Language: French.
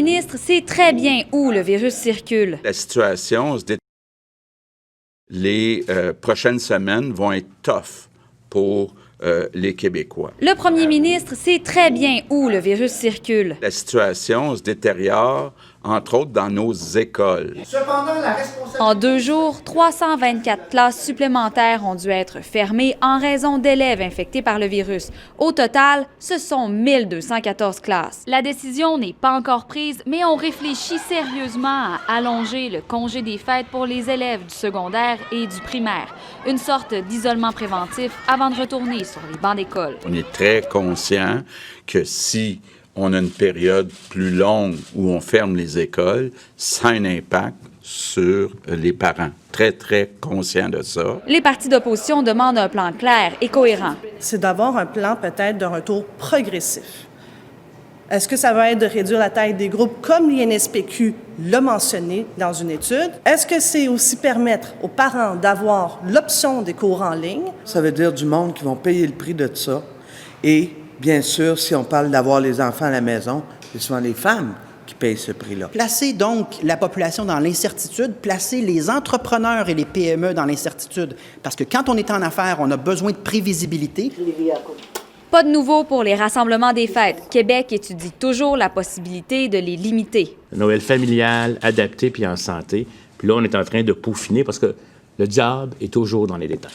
ministre sait très bien où le virus circule. La situation se détériore. Les prochaines semaines vont être tough pour les Québécois. Le premier ministre sait très bien où le virus circule. La situation se détériore, entre autres, dans nos écoles. Cependant, la responsabilité... En 2 jours, 324 classes supplémentaires ont dû être fermées en raison d'élèves infectés par le virus. Au total, ce sont 1214 classes. La décision n'est pas encore prise, mais on réfléchit sérieusement à allonger le congé des fêtes pour les élèves du secondaire et du primaire. Une sorte d'isolement préventif avant de retourner sur les bancs d'école. On est très conscient que si on a une période plus longue où on ferme les écoles, ça a un impact sur les parents. Très, très conscient de ça. Les partis d'opposition demandent un plan clair et cohérent. C'est d'avoir un plan peut-être de retour progressif. Est-ce que ça va être de réduire la taille des groupes comme l'INSPQ l'a mentionné dans une étude? Est-ce que c'est aussi permettre aux parents d'avoir l'option des cours en ligne? Ça veut dire du monde qui vont payer le prix de ça. Et bien sûr, si on parle d'avoir les enfants à la maison, c'est souvent les femmes qui payent ce prix-là. Placer donc la population dans l'incertitude, placer les entrepreneurs et les PME dans l'incertitude. Parce que quand on est en affaires, on a besoin de prévisibilité. Pas de nouveau pour les rassemblements des fêtes. Québec étudie toujours la possibilité de les limiter. Noël familial, adapté puis en santé. Puis là, on est en train de peaufiner parce que le diable est toujours dans les détails.